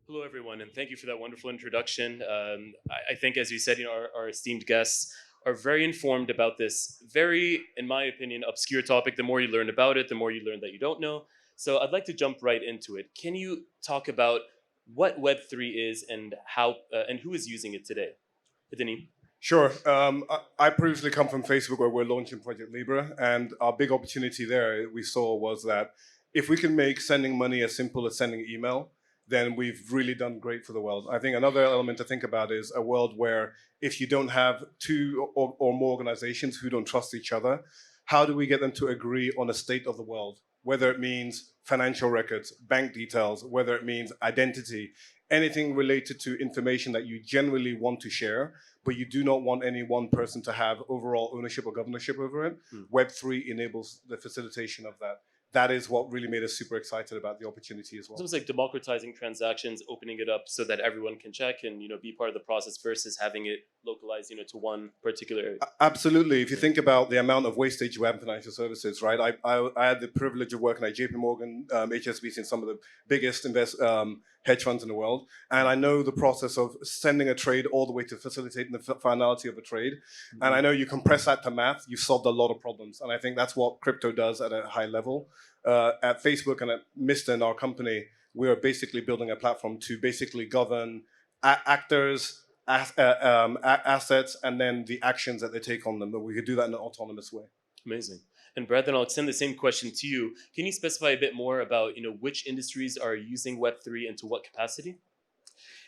Hello, everyone, and thank you for that wonderful introduction. I think, as you said, our esteemed guests are very informed about this very, in my opinion, obscure topic. The more you learn about it, the more you learn that you don't know. So I'd like to jump right into it. Can you talk about what Web3 is and how and who is using it today? Denis? Sure. I previously come from Facebook where we're launching Project Libra, and our big opportunity there we saw was that if we can make sending money as simple as sending email, then we've really done great for the world. I think another element to think about is a world where if you don't have two or more organizations who don't trust each other, how do we get them to agree on a state of the world? Whether it means financial records, bank details, whether it means identity, anything related to information that you generally want to share, but you do not want any one person to have overall ownership or governorship over it. Web3 enables the facilitation of that. That is what really made us super excited about the opportunity as well. It's almost like democratizing transactions, opening it up so that everyone can check and be part of the process versus having it localized to one particular area. Absolutely. If you think about the amount of wastage you have in financial services, right? I had the privilege of working at JP Morgan, HSBC, and some of the biggest hedge funds in the world. And I know the process of sending a trade all the way to facilitating the finality of a trade. And I know you compress that to math, you've solved a lot of problems. And I think that's what crypto does at a high level. At Facebook and at Miston, our company, we are basically building a platform to basically govern actors, assets, and then the actions that they take on them. But we could do that in an autonomous way. Amazing. And Brad, then I'll extend the same question to you. Can you specify a bit more about which industries are using Web3 and to what capacity?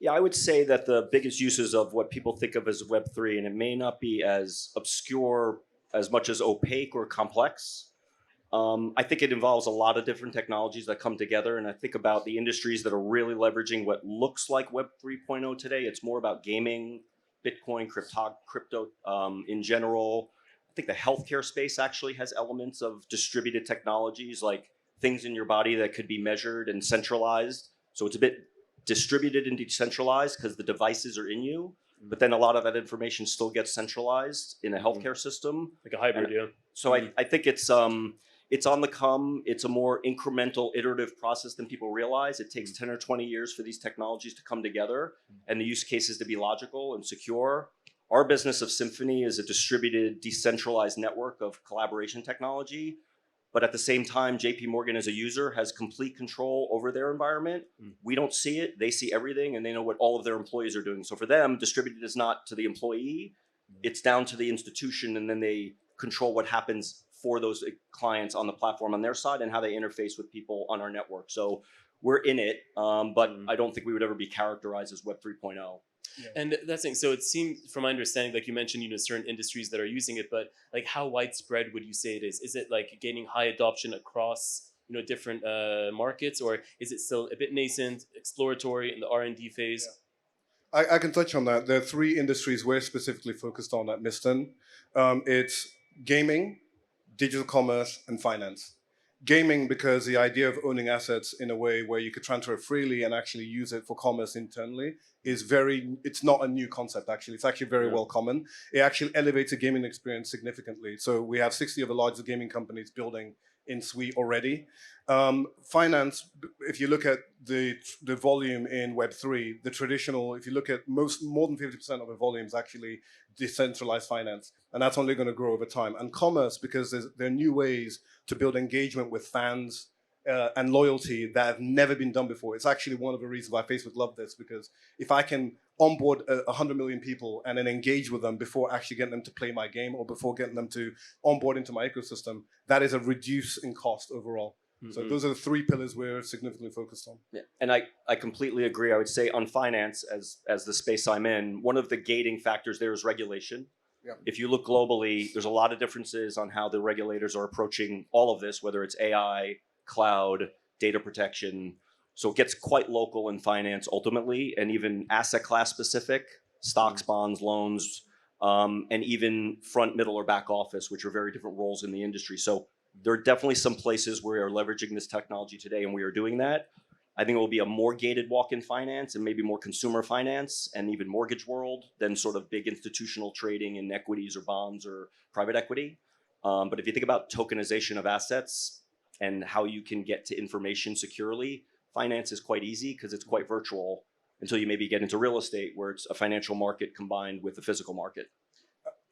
Yeah, I would say that the biggest uses of what people think of as Web3, and it may not be as obscure as much as opaque or complex. I think it involves a lot of different technologies that come together. And I think about the industries that are really leveraging what looks like Web 3.0 today. It's more about gaming, Bitcoin, crypto in general. I think the healthcare space actually has elements of distributed technologies, like things in your body that could be measured and centralized. So it's a bit distributed and decentralized because the devices are in you. But then a lot of that information still gets centralized in a healthcare system. Like a hybrid, yeah. So I think it's on the come. It's a more incremental, iterative process than people realize. It takes 10 or 20 years for these technologies to come together and the use cases to be logical and secure. Our business of Symphony is a distributed, decentralized network of collaboration technology. But at the same time, JP Morgan as a user has complete control over their environment. We don't see it. They see everything, and they know what all of their employees are doing. So for them, distributed is not to the employee. It's down to the institution, and then they control what happens for those clients on the platform on their side and how they interface with people on our network. So we're in it, but I don't think we would ever be characterized as Web 3.0. Yeah. And that's thing. So it seemed, from my understanding, like you mentioned, certain industries that are using it, but like how widespread would you say it is? Is it like gaining high adoption across different markets, or is it still a bit nascent, exploratory in the R&D phase? Yeah. I can touch on that. There are three industries we're specifically focused on at Miston. It's gaming, digital commerce, and finance. Gaming, because the idea of owning assets in a way where you could transfer it freely and actually use it for commerce internally it's not a new concept, actually. It's actually very well common. It actually elevates the gaming experience significantly. So we have 60 of the largest gaming companies building in Suite already. Finance, if you look at the volume in Web3, the traditional, if you look at more than 50% of the volume is actually decentralized finance. And that's only going to grow over time. And commerce, because there are new ways to build engagement with fans and loyalty that have never been done before. It's actually one of the reasons why Facebook loved this, because if I can onboard 100 million people and then engage with them before actually getting them to play my game or before getting them to onboard into my ecosystem, that is a reduce in cost overall. So those are the three pillars we're significantly focused on. Yeah. And I completely agree. I would say on finance, as the space I'm in, one of the gating factors there is regulation. Yeah. If you look globally, there's a lot of differences on how the regulators are approaching all of this, whether it's AI, cloud, data protection. So it gets quite local in finance ultimately, and even asset class specific, stocks, bonds, loans, and even front, middle, or back office, which are very different roles in the industry. So there are definitely some places where we are leveraging this technology today, and we are doing that. I think it will be a more gated walk in finance and maybe more consumer finance and even mortgage world than sort of big institutional trading in equities or bonds or private equity. But if you think about tokenization of assets, and how you can get to information securely. Finance is quite easy because it's quite virtual until you maybe get into real estate where it's a financial market combined with a physical market.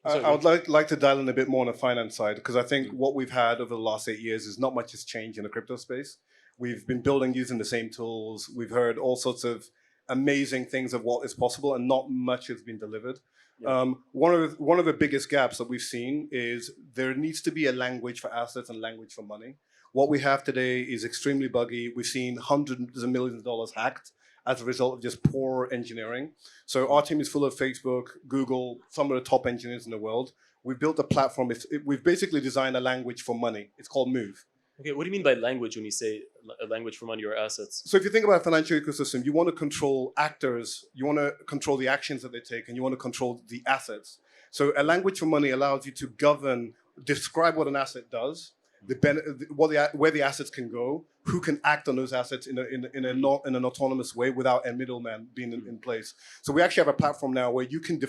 I would like to dial in a bit more on the finance side, because I think what we've had over the last 8 years is not much has changed in the crypto space. We've been building using the same tools. We've heard all sorts of amazing things of what is possible, and not much has been delivered. Yeah. One of the biggest gaps that we've seen is there needs to be a language for assets and language for money. What we have today is extremely buggy. We've seen hundreds of millions of dollars hacked as a result of just poor engineering. So our team is full of Facebook, Google, some of the top engineers in the world. We've built a platform. We've basically designed a language for money. It's called Move. Okay, what do you mean by language when you say a language for money or assets? So if you think about a financial ecosystem, you want to control actors, you want to control the actions that they take, and you want to control the assets. So a language for money allows you to describe what an asset does, where the assets can go, who can act on those assets in an autonomous way without a middleman being in place. So we actually have a platform now where you can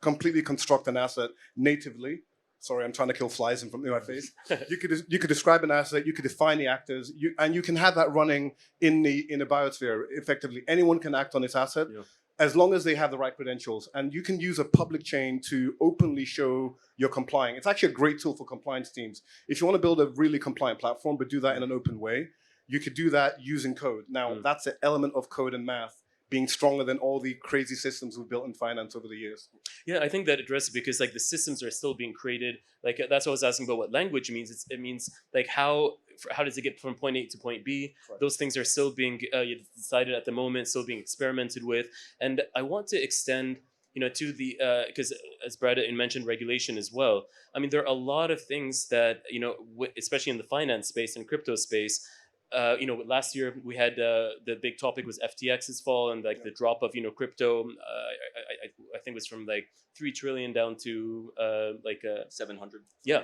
completely construct an asset natively. Sorry, I'm trying to kill flies in front of my face. You could describe an asset, you could define the actors, and you can have that running in the biosphere effectively. Anyone can act on this asset. Yeah. As long as they have the right credentials. And you can use a public chain to openly show you're complying. It's actually a great tool for compliance teams. If you want to build a really compliant platform, but do that in an open way, you could do that using code. Now, that's an element of code and math being stronger than all the crazy systems we've built in finance over the years. Yeah, I think that addresses it, because like the systems are still being created. Like that's what I was asking about what language means. It means like how does it get from point A to point B? Right. Those things are still being decided at the moment, still being experimented with. And I want to extend, to the because as Brad mentioned, regulation as well. I mean, there are a lot of things that especially in the finance space and crypto space. Last year we had the big topic was FTX's fall and like the drop of crypto. I think it was from like 3 trillion down to 700. Yeah,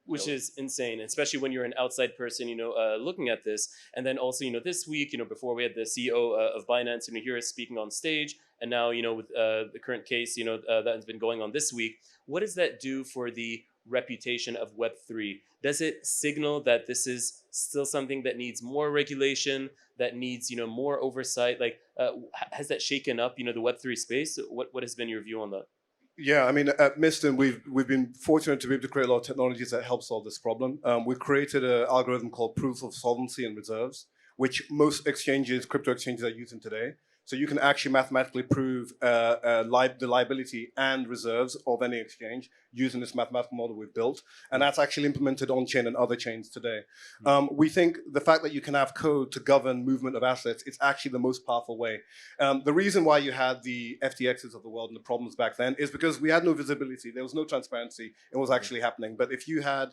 which is insane, especially when you're an outside person, looking at this. And then also, this week, before we had the CEO of Binance, here is speaking on stage, and now, with the current case, that has been going on this week. What does that do for the reputation of Web3? Does it signal that this is still something that needs more regulation, that needs more oversight? Like, has that shaken up the Web3 space? What has been your view on that? Yeah, I mean, at Miston, we've been fortunate to be able to create a lot of technologies that help solve this problem. We've created an algorithm called proof of solvency and reserves, which most crypto exchanges, are using today. So you can actually mathematically prove the liability and reserves of any exchange using this mathematical model we've built. And that's actually implemented on-chain and other chains today. We think the fact that you can have code to govern movement of assets is actually the most powerful way. The reason why you had the FTXs of the world and the problems back then is because we had no visibility. There was no transparency in what was actually happening. But if you had...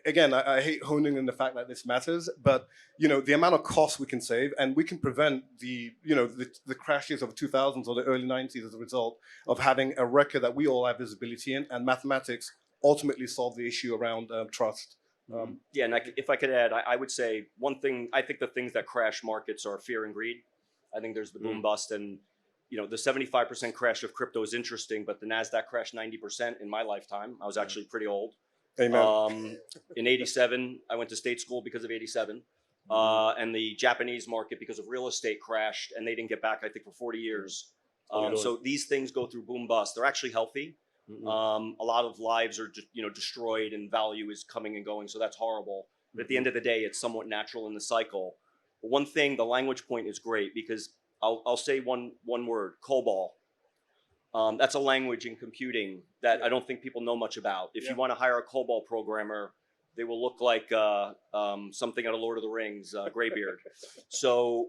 Again, I hate honing in the fact that this matters, but the amount of costs we can save, and we can prevent the crashes of the 2000s or the early 90s as a result of having a record that we all have visibility in, and mathematics ultimately solve the issue around trust. Yeah, and if I could add, I would say one thing. I think the things that crash markets are fear and greed. I think there's the boom bust, and the 75% crash of crypto is interesting, but the Nasdaq crashed 90% in my lifetime. I was actually pretty old. Amen. In 87, I went to state school because of 87. And the Japanese market, because of real estate, crashed, and they didn't get back, I think, for 40 years. So these things go through boom bust. They're actually healthy. A lot of lives are destroyed, and value is coming and going, so that's horrible. But at the end of the day, it's somewhat natural in the cycle. But one thing, the language point is great, because I'll say one word, COBOL. That's a language in computing that I don't think people know much about. If you want to hire a COBOL programmer, they will look like something out of Lord of the Rings, Greybeard. So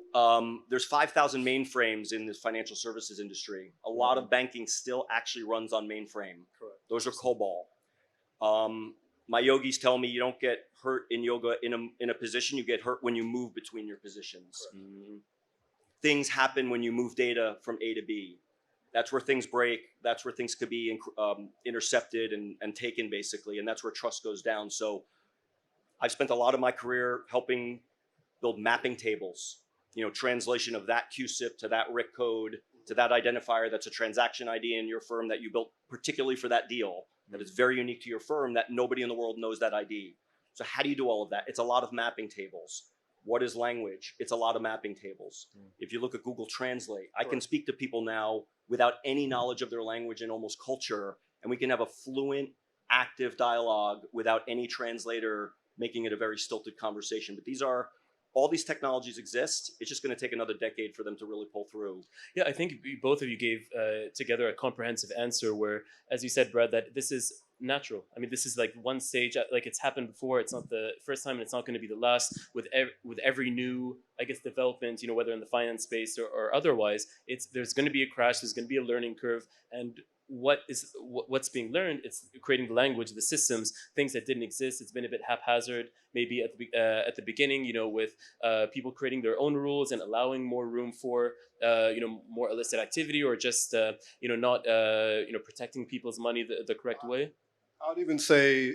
there's 5,000 mainframes in this financial services industry. A lot of banking still actually runs on mainframe. Correct. Those are COBOL. My yogis tell me you don't get hurt in yoga in a position. You get hurt when you move between your positions. Things happen when you move data from A to B. That's where things break. That's where things could be intercepted and taken, basically. And that's where trust goes down. So I've spent a lot of my career helping build mapping tables, translation of that QSIP to that RIC code to that identifier that's a transaction ID in your firm that you built particularly for that deal, that is very unique to your firm, that nobody in the world knows that ID. So how do you do all of that? It's a lot of mapping tables. What is language? It's a lot of mapping tables. If you look at Google Translate, I can speak to people now without any knowledge of their language and almost culture, and we can have a fluent, active dialogue without any translator making it a very stilted conversation. But all these technologies exist. It's just going to take another decade for them to really pull through. Yeah, I think both of you gave together a comprehensive answer where, as you said, Brad, that this is natural. I mean, this is like one stage, like it's happened before. It's not the first time and it's not going to be the last. With every new, I guess, development, whether in the finance space or otherwise, there's going to be a crash, there's going to be a learning curve. And what's being learned, it's creating the language, the systems, things that didn't exist. It's been a bit haphazard maybe at the beginning, with people creating their own rules and allowing more room for more illicit activity, or just not protecting people's money the correct way. I would even say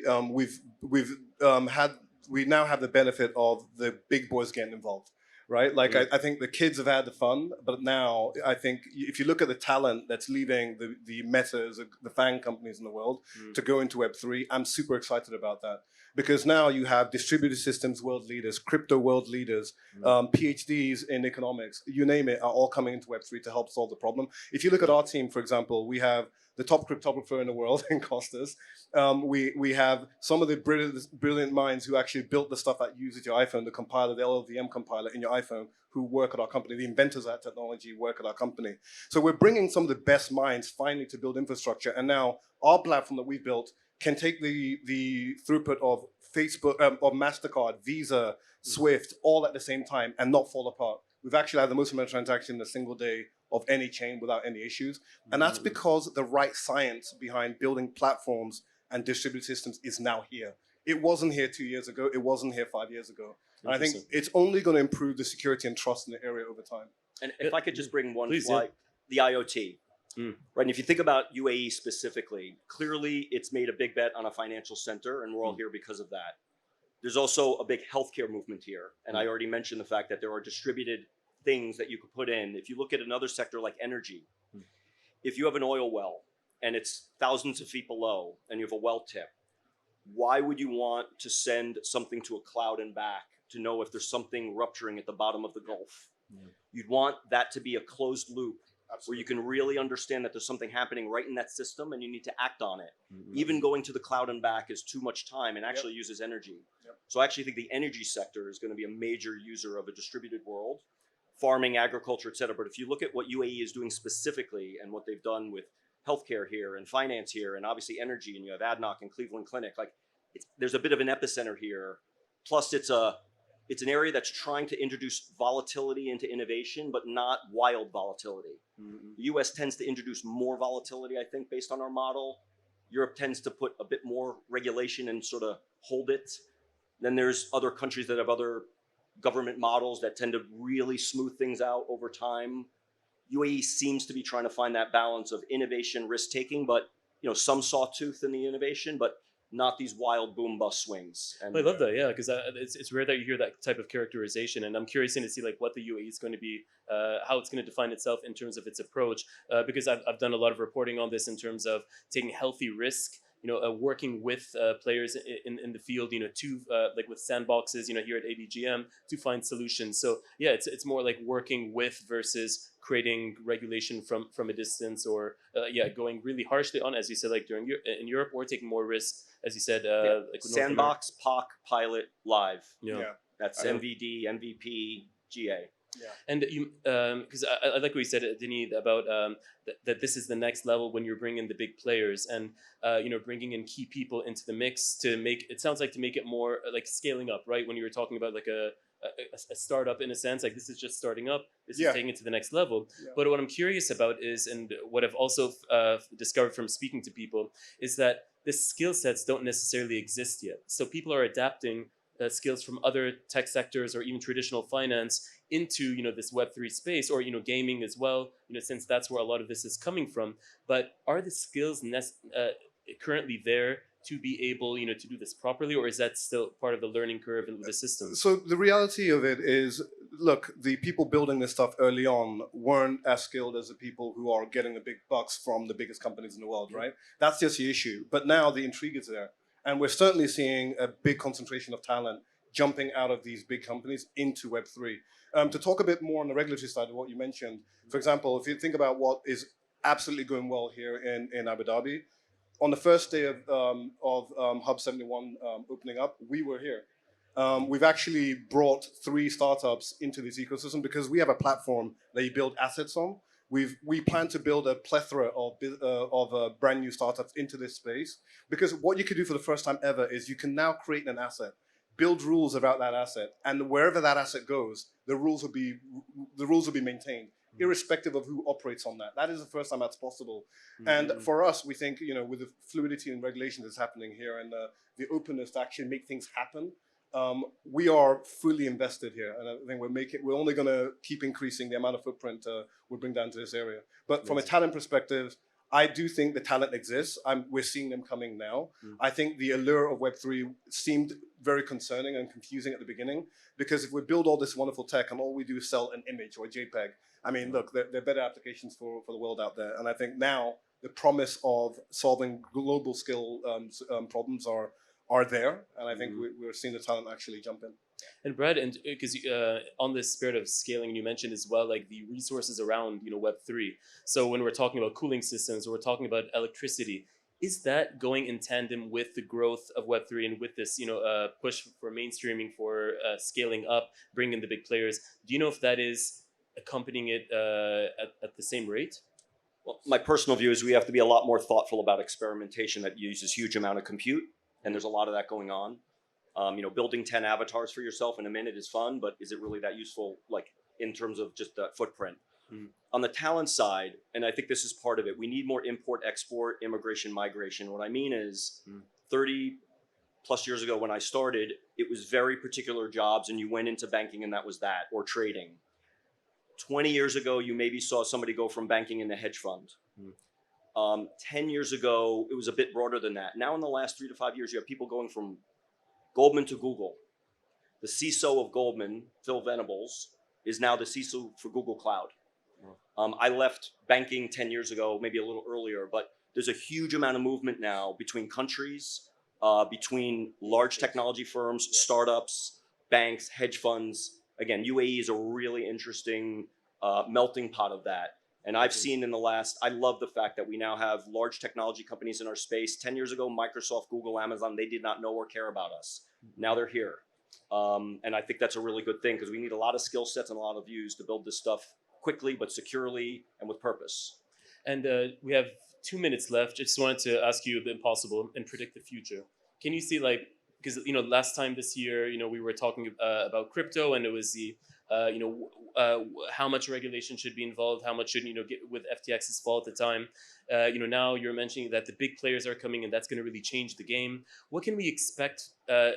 we now have the benefit of the big boys getting involved, right? Like I think the kids have had the fun, but now I think if you look at the talent that's leaving the Metas, the FANG companies in the world to go into Web3, I'm super excited about that, because now you have distributed systems world leaders, crypto world leaders, PhDs in economics, you name it, are all coming into Web3 to help solve the problem. If you look at our team, for example, we have the top cryptographer in the world in Costas. We have some of the brilliant minds who actually built the stuff that uses your iPhone, the compiler, the LLVM compiler in your iPhone, who work at our company. The inventors of that technology work at our company. So we're bringing some of the best minds finally to build infrastructure. And now our platform that we built can take the throughput of Facebook, of MasterCard, Visa, Swift, all at the same time and not fall apart. We've actually had the most amount of transactions in a single day of any chain without any issues. And that's because the right science behind building platforms and distributed systems is now here. It wasn't here 2 years ago. It wasn't here 5 years ago. And I think it's only going to improve the security and trust in the area over time. And if I could just bring one Please, slide, the IoT. Right, and if you think about UAE specifically, clearly it's made a big bet on a financial center, and we're all here because of that. There's also a big healthcare movement here, and I already mentioned the fact that there are distributed things that you could put in. If you look at another sector like energy, if you have an oil well and it's thousands of feet below and you have a well tip, why would you want to send something to a cloud and back to know if there's something rupturing at the bottom of the Gulf? You'd want that to be a closed loop. Absolutely. Where you can really understand that there's something happening right in that system and you need to act on it. Even going to the cloud and back is too much time and actually uses energy. So I actually think the energy sector is going to be a major user of a distributed world, farming, agriculture, et cetera. But if you look at what UAE is doing specifically and what they've done with healthcare here and finance here and obviously energy, and you have ADNOC and Cleveland Clinic, like there's a bit of an epicenter here. Plus it's an area that's trying to introduce volatility into innovation, but not wild volatility. The US tends to introduce more volatility, I think, based on our model. Europe tends to put a bit more regulation and sort of hold it. Then there's other countries that have other government models that tend to really smooth things out over time. UAE seems to be trying to find that balance of innovation, risk-taking, but some sawtooth in the innovation, but not these wild boom bust swings. And I love that, yeah, because it's rare that you hear that type of characterization, and I'm curious to see like what the UAE is going to be, how it's going to define itself in terms of its approach, because I've done a lot of reporting on this in terms of taking healthy risk, working with players in the field, to like with sandboxes, here at ADGM to find solutions. So yeah, it's more like working with versus creating regulation from a distance, or going really harshly on, as you said, like in Europe, or taking more risk, as you said, like with Sandbox, POC, pilot, live. That's I know. MVD, MVP, GA. Yeah. And you, because I like what you said, Denis, about that this is the next level when you're bringing the big players and bringing in key people into the mix to make it sounds like to make it more like scaling up, right? When you were talking about like a startup in a sense, like this is just starting up, this is taking it to the next level. But what I'm curious about is, and what I've also discovered from speaking to people, is that the skill sets don't necessarily exist yet. So people are adapting skills from other tech sectors or even traditional finance into this Web3 space, or gaming as well, since that's where a lot of this is coming from. But are the skills currently there to be able to do this properly, or is that still part of the learning curve in the system? So the reality of it is, look, the people building this stuff early on weren't as skilled as the people who are getting the big bucks from the biggest companies in the world, right? That's just the issue. But now the intrigue is there. And we're certainly seeing a big concentration of talent jumping out of these big companies into Web3. To talk a bit more on the regulatory side of what you mentioned, for example, if you think about what is absolutely going well here in Abu Dhabi, on the first day of Hub 71 opening up, we were here. We've actually brought 3 startups into this ecosystem because we have a platform that you build assets on. We plan to build a plethora of brand new startups into this space, because what you can do for the first time ever is you can now create an asset, build rules about that asset, and wherever that asset goes, the rules will be maintained, irrespective of who operates on that. That is the first time that's possible. And for us, we think, with the fluidity and regulation that's happening here, and the openness to actually make things happen, we are fully invested here, and I think we're only going to keep increasing the amount of footprint we bring down to this area. But from a talent perspective, I do think the talent exists. We're seeing them coming now. I think the allure of Web3 seemed very concerning and confusing at the beginning, because if we build all this wonderful tech and all we do is sell an image or a JPEG, I mean, look, there are better applications for the world out there. And I think now the promise of solving global scale problems are there, and I think we're seeing the talent actually jump in. And Brad, and because on this spirit of scaling, you mentioned as well, like the resources around Web3. So when we're talking about cooling systems, or we're talking about electricity, is that going in tandem with the growth of Web3 and with this push for mainstreaming, for scaling up, bringing the big players? Do you know if that is accompanying it at the same rate? Well, my personal view is we have to be a lot more thoughtful about experimentation that uses huge amount of compute, and there's a lot of that going on. Building 10 avatars for yourself in a minute is fun, but is it really that useful, like in terms of just the footprint? On the talent side, and I think this is part of it, we need more import, export, immigration, migration. What I mean is 30 plus years ago when I started, it was very particular jobs, and you went into banking and that was that, or trading. 20 years ago, you maybe saw somebody go from banking into hedge fund. 10 years ago, it was a bit broader than that. Now in the last 3 to 5 years, you have people going from Goldman to Google. The CISO of Goldman, Phil Venables, is now the CISO for Google Cloud. I left banking 10 years ago, maybe a little earlier, but there's a huge amount of movement now between countries, between large technology firms, startups, banks, hedge funds. Again, UAE is a really interesting melting pot of that. And I've seen I love the fact that we now have large technology companies in our space. 10 years ago, Microsoft, Google, Amazon, they did not know or care about us. Now they're here. And I think that's a really good thing, because we need a lot of skill sets and a lot of views to build this stuff quickly, but securely and with purpose. And we have 2 minutes left. I just wanted to ask you the impossible and predict the future. Can you see, because last time this year, we were talking about crypto, and it was the how much regulation should be involved, how much should get with FTX's fall at the time. Now you're mentioning that the big players are coming, and that's going to really change the game. What can we expect to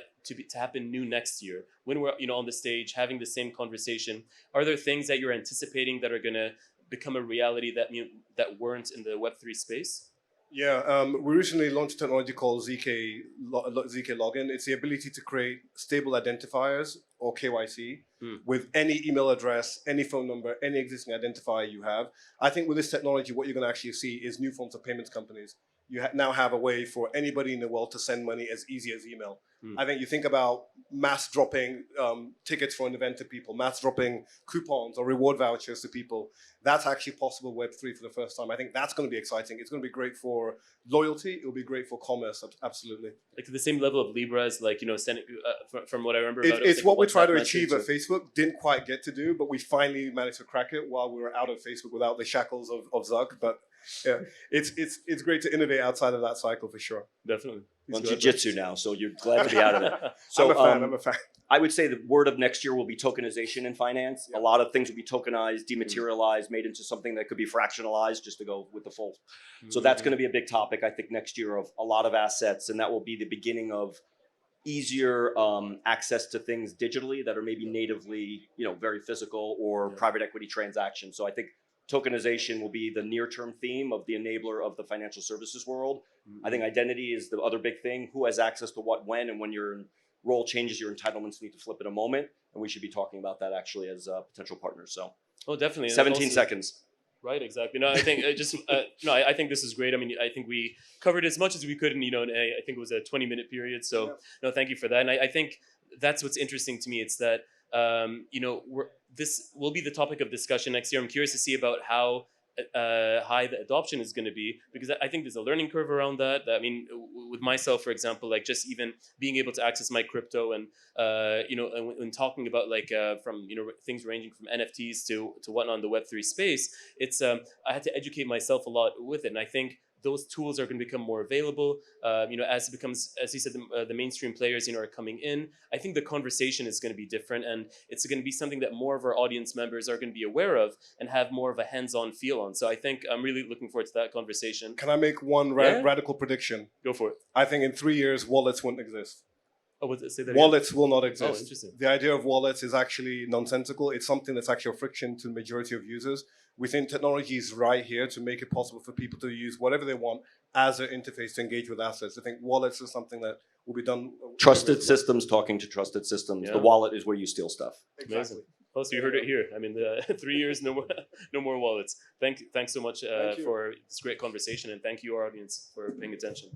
happen new next year when we're on the stage having the same conversation? Are there things that you're anticipating that are going to become a reality that weren't in the Web3 space? Yeah, we recently launched a technology called ZK Login. It's the ability to create stable identifiers, or KYC, with any email address, any phone number, any existing identifier you have. I think with this technology, what you're going to actually see is new forms of payments companies. You now have a way for anybody in the world to send money as easy as email. I think you think about mass dropping tickets for an event to people, mass dropping coupons or reward vouchers to people. That's actually possible Web3 for the first time. I think that's going to be exciting. It's going to be great for loyalty. It will be great for commerce, absolutely. Like to the same level of Libra as sending, from what I remember about it's what we try to achieve at Facebook. Didn't quite get to do, but we finally managed to crack it while we were out of Facebook without the shackles of Zuck. But yeah, it's great to innovate outside of that cycle for sure. Definitely. On jiu-jitsu now, so you're glad to be out of it. So I'm a fan. I would say the word of next year will be tokenization in finance. Yeah. A lot of things will be tokenized, dematerialized, made into something that could be fractionalized, just to go with the full. So that's going to be a big topic, I think, next year, of a lot of assets, and that will be the beginning of easier access to things digitally that are maybe natively, very physical, or private equity transactions. So I think tokenization will be the near-term theme of the enabler of the financial services world. I think identity is the other big thing. Who has access to what, when, and when your role changes, your entitlements need to flip in a moment. And we should be talking about that actually as potential partners. So, definitely. 17 seconds. Right, exactly. No, I think no, I think this is great. I mean, I think we covered as much as we could in I think it was a 20-minute period. So Yeah. no, thank you for that. And I think that's what's interesting to me. It's that this will be the topic of discussion next year. I'm curious to see about how high the adoption is going to be, because I think there's a learning curve around that. I mean, with myself, for example, like just even being able to access my crypto and and when talking about like from things ranging from NFTs to whatnot in the Web3 space, it's I had to educate myself a lot with it, and I think those tools are going to become more available. As it becomes, as you said, the mainstream players, are coming in. I think the conversation is going to be different, and it's going to be something that more of our audience members are going to be aware of and have more of a hands-on feel on. So I think I'm really looking forward to that conversation. Can I make one Yeah? radical prediction? Go for it. I think in 3 years, wallets won't exist. Oh, say that again? Wallets will not Oh, exist. interesting. The idea of wallets is actually nonsensical. It's something that's actually a friction to the majority of users. We think technology is right here to make it possible for people to use whatever they want as their interface to engage with assets. I think wallets is something that will be done. Trusted systems talking to trusted systems. Yeah. The wallet is where you steal stuff. Amazing. Oh, so you heard it here. I mean, 3 years, no more wallets. Thanks so much Thank you. for this great conversation, and thank you, our audience, for paying attention.